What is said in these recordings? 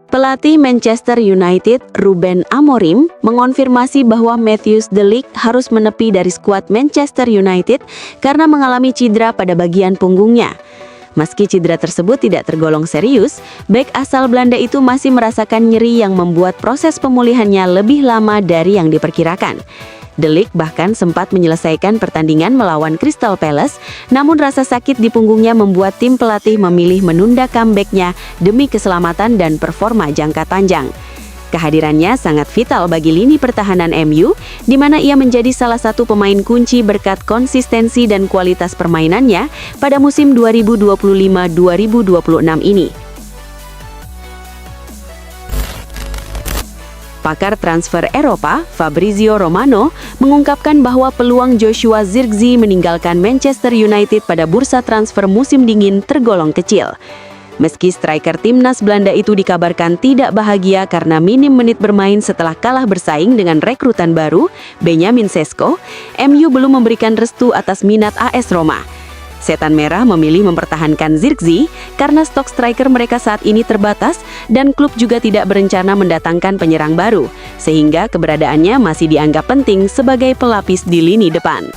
Pelatih Manchester United, Ruben Amorim, mengonfirmasi bahwa Matthijs de Ligt harus menepi dari skuad Manchester United karena mengalami cedera pada bagian punggungnya. Meski cedera tersebut tidak tergolong serius, bek asal Belanda itu masih merasakan nyeri yang membuat proses pemulihannya lebih lama dari yang diperkirakan. De Ligt bahkan sempat menyelesaikan pertandingan melawan Crystal Palace, namun rasa sakit di punggungnya membuat tim pelatih memilih menunda comeback-nya demi keselamatan dan performa jangka panjang. Kehadirannya sangat vital bagi lini pertahanan MU, di mana ia menjadi salah satu pemain kunci berkat konsistensi dan kualitas permainannya pada musim 2025-2026 ini. Pakar transfer Eropa, Fabrizio Romano, mengungkapkan bahwa peluang Joshua Zirkzee meninggalkan Manchester United pada bursa transfer musim dingin tergolong kecil. Meski striker timnas Belanda itu dikabarkan tidak bahagia karena minim menit bermain setelah kalah bersaing dengan rekrutan baru, Benjamin Sesko, MU belum memberikan restu atas minat AS Roma. Setan Merah memilih mempertahankan Zirkzee karena stok striker mereka saat ini terbatas dan klub juga tidak berencana mendatangkan penyerang baru, sehingga keberadaannya masih dianggap penting sebagai pelapis di lini depan.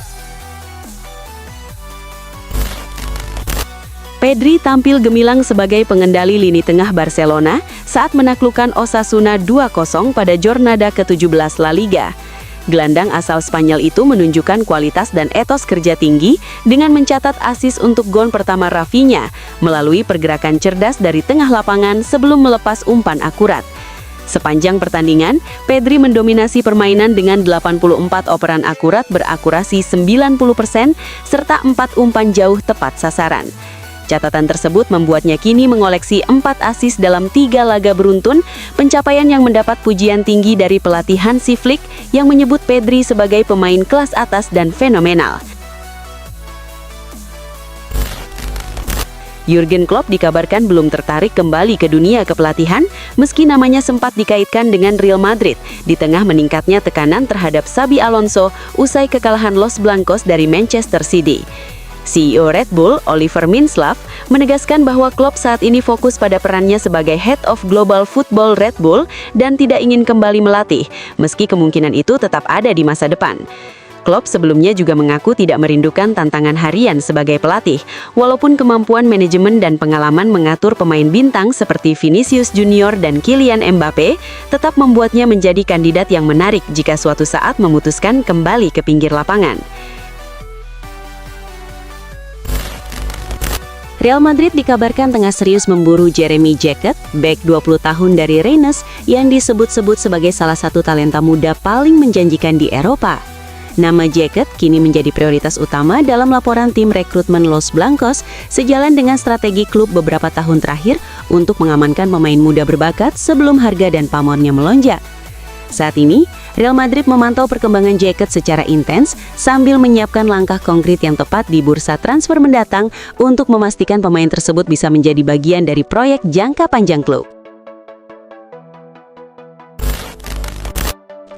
Pedri tampil gemilang sebagai pengendali lini tengah Barcelona saat menaklukkan Osasuna 2-0 pada Jornada ke-17 La Liga. Gelandang asal Spanyol itu menunjukkan kualitas dan etos kerja tinggi dengan mencatat assist untuk gol pertama Rafinha melalui pergerakan cerdas dari tengah lapangan sebelum melepas umpan akurat. Sepanjang pertandingan, Pedri mendominasi permainan dengan 84 operan akurat berakurasi 90% serta 4 umpan jauh tepat sasaran. Catatan tersebut membuatnya kini mengoleksi 4 assist dalam 3 laga beruntun, pencapaian yang mendapat pujian tinggi dari pelatih Hansi Flick yang menyebut Pedri sebagai pemain kelas atas dan fenomenal. Jurgen Klopp dikabarkan belum tertarik kembali ke dunia kepelatihan, meski namanya sempat dikaitkan dengan Real Madrid di tengah meningkatnya tekanan terhadap Xabi Alonso usai kekalahan Los Blancos dari Manchester City. CEO Red Bull, Oliver Mintzlaff, menegaskan bahwa Klopp saat ini fokus pada perannya sebagai Head of Global Football Red Bull dan tidak ingin kembali melatih, meski kemungkinan itu tetap ada di masa depan. Klopp sebelumnya juga mengaku tidak merindukan tantangan harian sebagai pelatih, walaupun kemampuan manajemen dan pengalaman mengatur pemain bintang seperti Vinicius Junior dan Kylian Mbappe tetap membuatnya menjadi kandidat yang menarik jika suatu saat memutuskan kembali ke pinggir lapangan. Real Madrid dikabarkan tengah serius memburu Jeremy Jacquet, bek 20 tahun dari Rennes yang disebut-sebut sebagai salah satu talenta muda paling menjanjikan di Eropa. Nama Jacquet kini menjadi prioritas utama dalam laporan tim rekrutmen Los Blancos sejalan dengan strategi klub beberapa tahun terakhir untuk mengamankan pemain muda berbakat sebelum harga dan pamornya melonjak. Saat ini, Real Madrid memantau perkembangan Jacquet secara intens sambil menyiapkan langkah konkret yang tepat di bursa transfer mendatang untuk memastikan pemain tersebut bisa menjadi bagian dari proyek jangka panjang klub.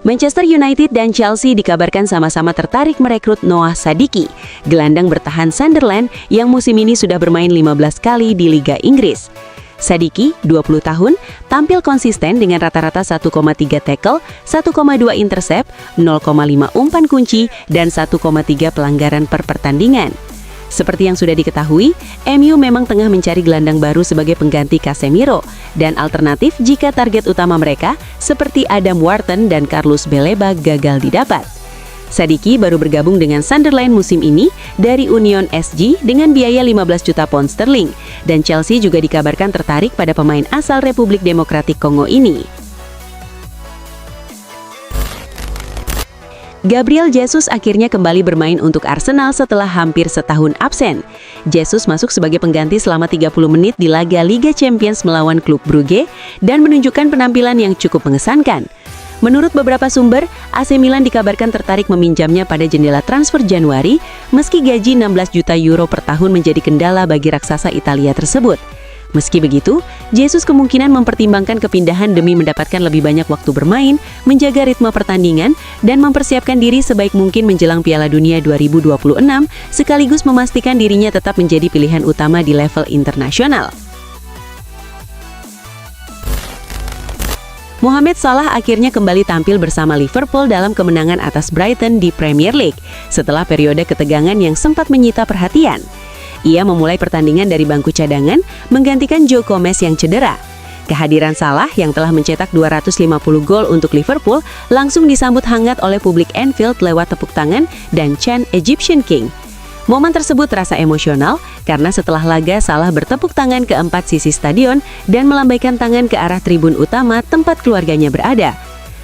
Manchester United dan Chelsea dikabarkan sama-sama tertarik merekrut Noah Sadiki, gelandang bertahan Sunderland yang musim ini sudah bermain 15 kali di Liga Inggris. Sadiki, 20 tahun, tampil konsisten dengan rata-rata 1,3 tackle, 1,2 intercept, 0,5 umpan kunci, dan 1,3 pelanggaran per pertandingan. Seperti yang sudah diketahui, MU memang tengah mencari gelandang baru sebagai pengganti Casemiro, dan alternatif jika target utama mereka, seperti Adam Wharton dan Carlos Baleba gagal didapat. Sadiki baru bergabung dengan Sunderland musim ini dari Union SG dengan biaya 15 juta pound sterling, dan Chelsea juga dikabarkan tertarik pada pemain asal Republik Demokratik Kongo ini. Gabriel Jesus akhirnya kembali bermain untuk Arsenal setelah hampir setahun absen. Jesus masuk sebagai pengganti selama 30 menit di laga Liga Champions melawan klub Brugge dan menunjukkan penampilan yang cukup mengesankan. Menurut beberapa sumber, AC Milan dikabarkan tertarik meminjamnya pada jendela transfer Januari, meski gaji 16 juta euro per tahun menjadi kendala bagi raksasa Italia tersebut. Meski begitu, Jesus kemungkinan mempertimbangkan kepindahan demi mendapatkan lebih banyak waktu bermain, menjaga ritme pertandingan, dan mempersiapkan diri sebaik mungkin menjelang Piala Dunia 2026, sekaligus memastikan dirinya tetap menjadi pilihan utama di level internasional. Mohamed Salah akhirnya kembali tampil bersama Liverpool dalam kemenangan atas Brighton di Premier League setelah periode ketegangan yang sempat menyita perhatian. Ia memulai pertandingan dari bangku cadangan, menggantikan Joe Gomez yang cedera. Kehadiran Salah yang telah mencetak 250 gol untuk Liverpool langsung disambut hangat oleh publik Anfield lewat tepuk tangan dan chant Egyptian King. Momen tersebut terasa emosional karena setelah laga Salah bertepuk tangan ke 4 sisi stadion dan melambaikan tangan ke arah tribun utama tempat keluarganya berada.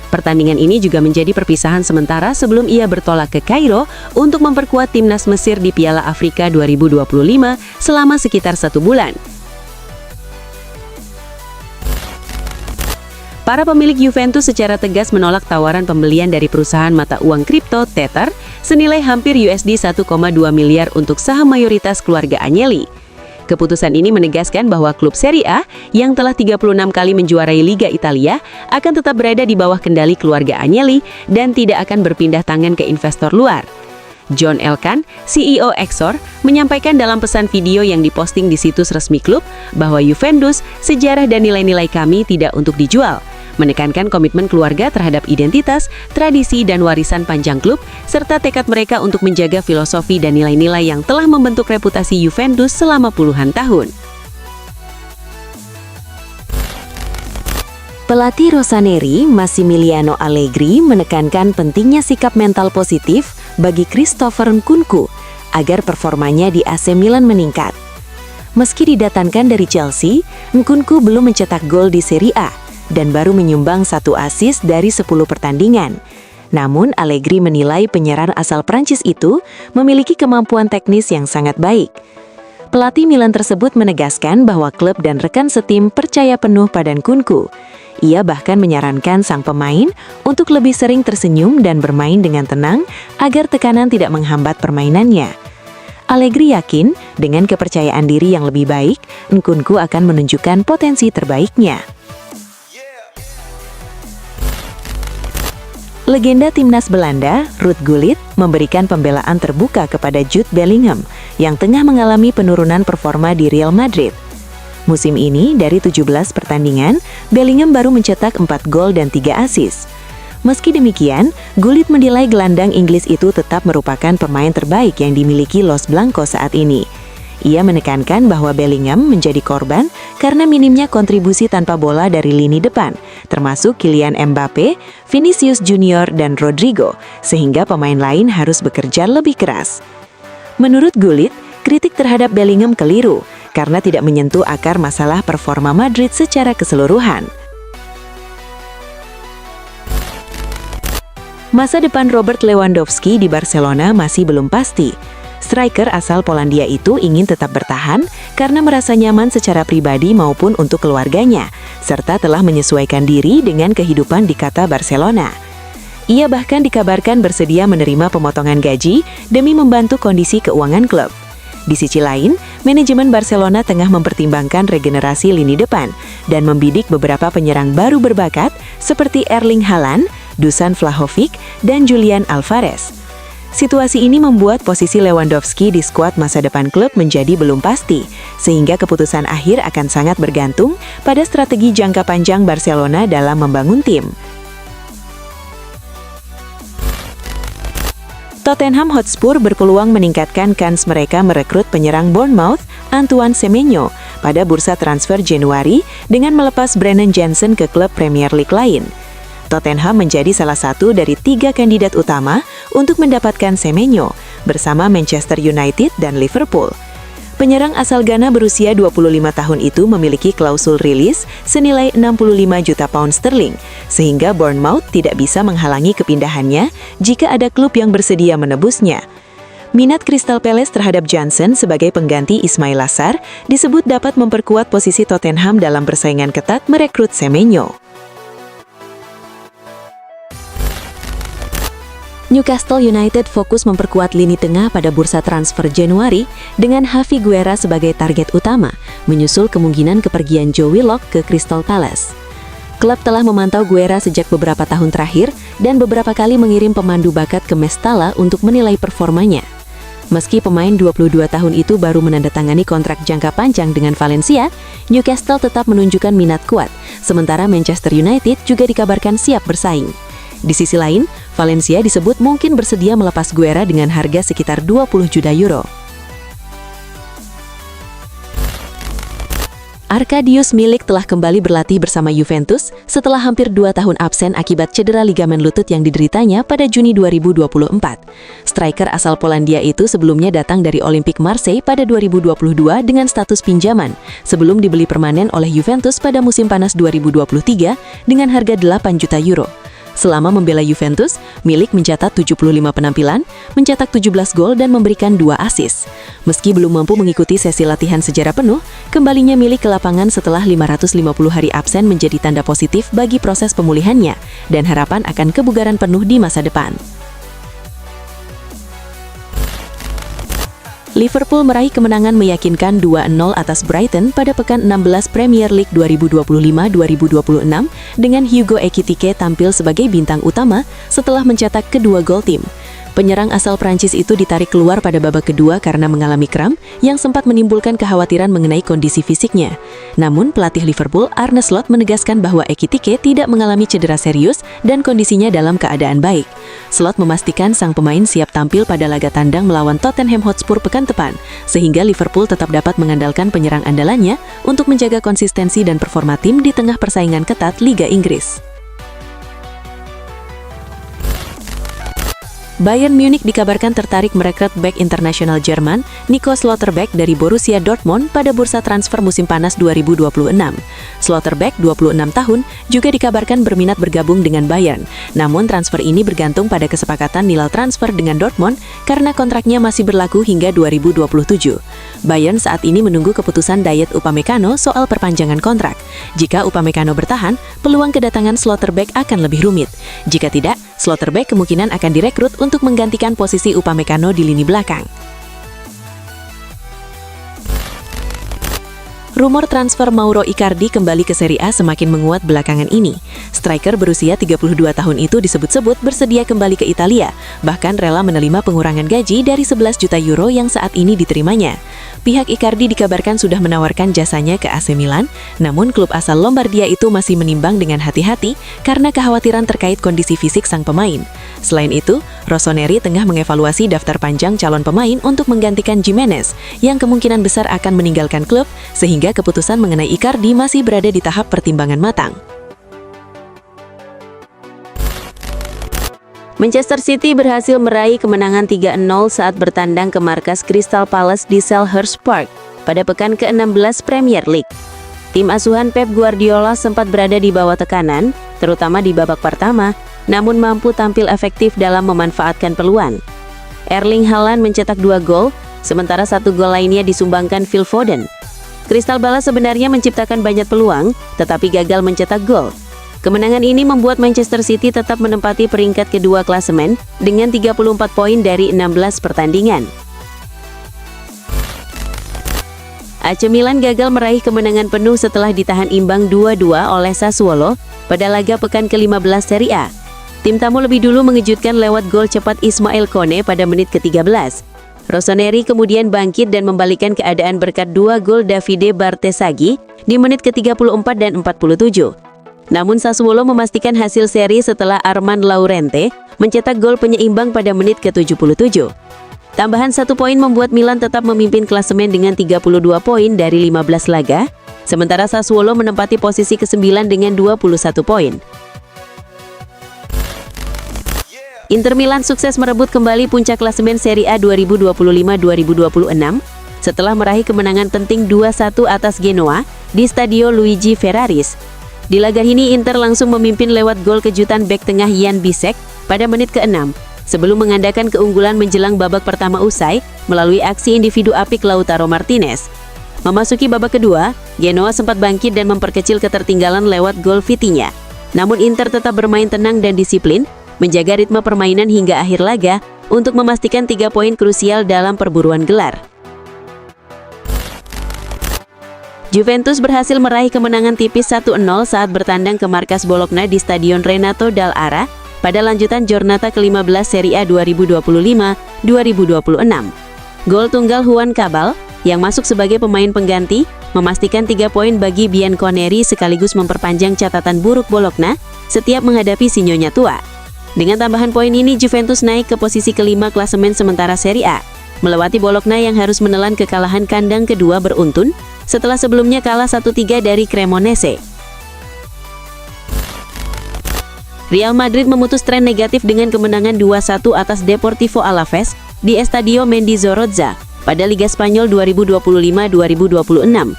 Pertandingan ini juga menjadi perpisahan sementara sebelum ia bertolak ke Kairo untuk memperkuat timnas Mesir di Piala Afrika 2025 selama sekitar 1 bulan. Para pemilik Juventus secara tegas menolak tawaran pembelian dari perusahaan mata uang kripto Tether senilai hampir USD 1,2 miliar untuk saham mayoritas keluarga Agnelli. Keputusan ini menegaskan bahwa klub Serie A yang telah 36 kali menjuarai Liga Italia akan tetap berada di bawah kendali keluarga Agnelli dan tidak akan berpindah tangan ke investor luar. John Elkann, CEO Exor, menyampaikan dalam pesan video yang diposting di situs resmi klub bahwa Juventus, sejarah dan nilai-nilai kami tidak untuk dijual, menekankan komitmen keluarga terhadap identitas, tradisi, dan warisan panjang klub, serta tekad mereka untuk menjaga filosofi dan nilai-nilai yang telah membentuk reputasi Juventus selama puluhan tahun. Pelatih Rossoneri, Massimiliano Allegri, menekankan pentingnya sikap mental positif bagi Christopher Nkunku agar performanya di AC Milan meningkat. Meski didatangkan dari Chelsea, Nkunku belum mencetak gol di Serie A dan baru menyumbang 1 assist dari 10 pertandingan. Namun, Allegri menilai penyerang asal Prancis itu memiliki kemampuan teknis yang sangat baik. Pelatih Milan tersebut menegaskan bahwa klub dan rekan setim percaya penuh pada Nkunku. Ia bahkan menyarankan sang pemain untuk lebih sering tersenyum dan bermain dengan tenang agar tekanan tidak menghambat permainannya. Allegri yakin dengan kepercayaan diri yang lebih baik, Nkunku akan menunjukkan potensi terbaiknya. Legenda timnas Belanda, Ruud Gullit, memberikan pembelaan terbuka kepada Jude Bellingham yang tengah mengalami penurunan performa di Real Madrid. Musim ini, dari 17 pertandingan, Bellingham baru mencetak 4 gol dan 3 assist. Meski demikian, Gullit menilai gelandang Inggris itu tetap merupakan pemain terbaik yang dimiliki Los Blancos saat ini. Ia menekankan bahwa Bellingham menjadi korban karena minimnya kontribusi tanpa bola dari lini depan, termasuk Kylian Mbappe, Vinicius Junior, dan Rodrigo, sehingga pemain lain harus bekerja lebih keras. Menurut Gullit, kritik terhadap Bellingham keliru karena tidak menyentuh akar masalah performa Madrid secara keseluruhan. Masa depan Robert Lewandowski di Barcelona masih belum pasti. Striker asal Polandia itu ingin tetap bertahan karena merasa nyaman secara pribadi maupun untuk keluarganya, serta telah menyesuaikan diri dengan kehidupan di kota Barcelona. Ia bahkan dikabarkan bersedia menerima pemotongan gaji demi membantu kondisi keuangan klub. Di sisi lain, manajemen Barcelona tengah mempertimbangkan regenerasi lini depan dan membidik beberapa penyerang baru berbakat seperti Erling Haaland, Dusan Vlahovic, dan Julian Alvarez. Situasi ini membuat posisi Lewandowski di skuad masa depan klub menjadi belum pasti, sehingga keputusan akhir akan sangat bergantung pada strategi jangka panjang Barcelona dalam membangun tim. Tottenham Hotspur berpeluang meningkatkan kans mereka merekrut penyerang Bournemouth, Antoine Semenyo, pada bursa transfer Januari dengan melepas Brennan Johnson ke klub Premier League lain. Tottenham menjadi salah satu dari 3 kandidat utama untuk mendapatkan Semenyo bersama Manchester United dan Liverpool. Penyerang asal Ghana berusia 25 tahun itu memiliki klausul rilis senilai 65 juta pound sterling, sehingga Bournemouth tidak bisa menghalangi kepindahannya jika ada klub yang bersedia menebusnya. Minat Crystal Palace terhadap Johnson sebagai pengganti Ismail Assar disebut dapat memperkuat posisi Tottenham dalam persaingan ketat merekrut Semenyo. Newcastle United fokus memperkuat lini tengah pada bursa transfer Januari dengan Javi Guerra sebagai target utama, menyusul kemungkinan kepergian Joe Willock ke Crystal Palace. Klub telah memantau Guerra sejak beberapa tahun terakhir dan beberapa kali mengirim pemandu bakat ke Mestalla untuk menilai performanya. Meski pemain 22 tahun itu baru menandatangani kontrak jangka panjang dengan Valencia, Newcastle tetap menunjukkan minat kuat, sementara Manchester United juga dikabarkan siap bersaing. Di sisi lain, Valencia disebut mungkin bersedia melepas Guerra dengan harga sekitar 20 juta euro. Arkadiusz Milik telah kembali berlatih bersama Juventus setelah hampir 2 tahun absen akibat cedera ligamen lutut yang dideritanya pada Juni 2024. Striker asal Polandia itu sebelumnya datang dari Olympique Marseille pada 2022 dengan status pinjaman, sebelum dibeli permanen oleh Juventus pada musim panas 2023 dengan harga 8 juta euro. Selama membela Juventus, Milik mencatat 75 penampilan, mencetak 17 gol dan memberikan 2 assist. Meski belum mampu mengikuti sesi latihan secara penuh, kembalinya Milik ke lapangan setelah 550 hari absen menjadi tanda positif bagi proses pemulihannya dan harapan akan kebugaran penuh di masa depan. Liverpool meraih kemenangan meyakinkan 2-0 atas Brighton pada pekan 16 Premier League 2025-2026 dengan Hugo Ekitike tampil sebagai bintang utama setelah mencetak kedua gol tim. Penyerang asal Prancis itu ditarik keluar pada babak kedua karena mengalami kram yang sempat menimbulkan kekhawatiran mengenai kondisi fisiknya. Namun, pelatih Liverpool Arne Slot menegaskan bahwa Ekitike tidak mengalami cedera serius dan kondisinya dalam keadaan baik. Slot memastikan sang pemain siap tampil pada laga tandang melawan Tottenham Hotspur pekan depan, sehingga Liverpool tetap dapat mengandalkan penyerang andalannya untuk menjaga konsistensi dan performa tim di tengah persaingan ketat Liga Inggris. Bayern Munich dikabarkan tertarik merekrut bek internasional Jerman Nico Schlotterbeck dari Borussia Dortmund pada bursa transfer musim panas 2026. Schlotterbeck, 26 tahun, juga dikabarkan berminat bergabung dengan Bayern. Namun transfer ini bergantung pada kesepakatan nilai transfer dengan Dortmund karena kontraknya masih berlaku hingga 2027. Bayern saat ini menunggu keputusan Dayot Upamecano soal perpanjangan kontrak. Jika Upamecano bertahan, peluang kedatangan Schlotterbeck akan lebih rumit. Jika tidak, Schlotterbeck kemungkinan akan direkrut untuk menggantikan posisi Upamecano di lini belakang. Rumor transfer Mauro Icardi kembali ke Serie A semakin menguat belakangan ini. Striker berusia 32 tahun itu disebut-sebut bersedia kembali ke Italia, bahkan rela menerima pengurangan gaji dari 11 juta euro yang saat ini diterimanya. Pihak Icardi dikabarkan sudah menawarkan jasanya ke AC Milan, namun klub asal Lombardia itu masih menimbang dengan hati-hati karena kekhawatiran terkait kondisi fisik sang pemain. Selain itu, Rossoneri tengah mengevaluasi daftar panjang calon pemain untuk menggantikan Gimenez, yang kemungkinan besar akan meninggalkan klub, sehingga keputusan mengenai Icardi masih berada di tahap pertimbangan matang. Manchester City berhasil meraih kemenangan 3-0 saat bertandang ke markas Crystal Palace di Selhurst Park pada pekan ke-16 Premier League. Tim asuhan Pep Guardiola sempat berada di bawah tekanan, terutama di babak pertama, namun mampu tampil efektif dalam memanfaatkan peluang. Erling Haaland mencetak 2 gol, sementara 1 gol lainnya disumbangkan Phil Foden. Crystal Palace sebenarnya menciptakan banyak peluang, tetapi gagal mencetak gol. Kemenangan ini membuat Manchester City tetap menempati peringkat kedua klasemen dengan 34 poin dari 16 pertandingan. AC Milan gagal meraih kemenangan penuh setelah ditahan imbang 2-2 oleh Sassuolo pada laga pekan ke-15 Serie A. Tim tamu lebih dulu mengejutkan lewat gol cepat Ismail Kone pada menit ke-13. Rossoneri kemudian bangkit dan membalikkan keadaan berkat 2 gol Davide Bartesaghi di menit ke-34 dan 47. Namun Sassuolo memastikan hasil seri setelah Armand Laurente mencetak gol penyeimbang pada menit ke-77. Tambahan 1 poin membuat Milan tetap memimpin klasemen dengan 32 poin dari 15 laga, sementara Sassuolo menempati posisi ke-9 dengan 21 poin. Inter Milan sukses merebut kembali puncak klasemen Serie A 2025-2026 setelah meraih kemenangan penting 2-1 atas Genoa di Stadio Luigi Ferraris. Di laga ini Inter langsung memimpin lewat gol kejutan bek tengah Jan Bisek pada menit ke-6, sebelum mengandalkan keunggulan menjelang babak pertama usai melalui aksi individu apik Lautaro Martinez. Memasuki babak kedua, Genoa sempat bangkit dan memperkecil ketertinggalan lewat gol Vitinha. Namun Inter tetap bermain tenang dan disiplin, menjaga ritme permainan hingga akhir laga untuk memastikan 3 poin krusial dalam perburuan gelar. Juventus berhasil meraih kemenangan tipis 1-0 saat bertandang ke markas Bologna di Stadion Renato Dall'Ara pada lanjutan Giornata ke-15 Serie A 2025-2026. Gol tunggal Juan Cabal, yang masuk sebagai pemain pengganti, memastikan 3 poin bagi Bianconeri sekaligus memperpanjang catatan buruk Bologna setiap menghadapi si Nyonya tua. Dengan tambahan poin ini, Juventus naik ke posisi kelima klasemen sementara Serie A, melewati Bologna yang harus menelan kekalahan kandang kedua beruntun setelah sebelumnya kalah 1-3 dari Cremonese. Real Madrid memutus tren negatif dengan kemenangan 2-1 atas Deportivo Alaves di Estadio Mendizorroza pada Liga Spanyol 2025-2026.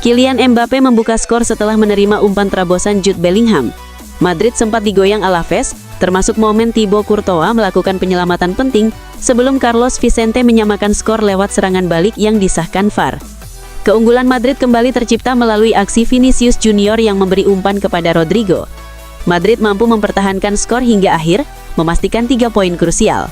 Kylian Mbappe membuka skor setelah menerima umpan terabosan Jude Bellingham. Madrid sempat digoyang Alaves, termasuk momen Thibaut Courtois melakukan penyelamatan penting sebelum Carlos Vicente menyamakan skor lewat serangan balik yang disahkan VAR. Keunggulan Madrid kembali tercipta melalui aksi Vinicius Junior yang memberi umpan kepada Rodrigo. Madrid mampu mempertahankan skor hingga akhir, memastikan 3 poin krusial.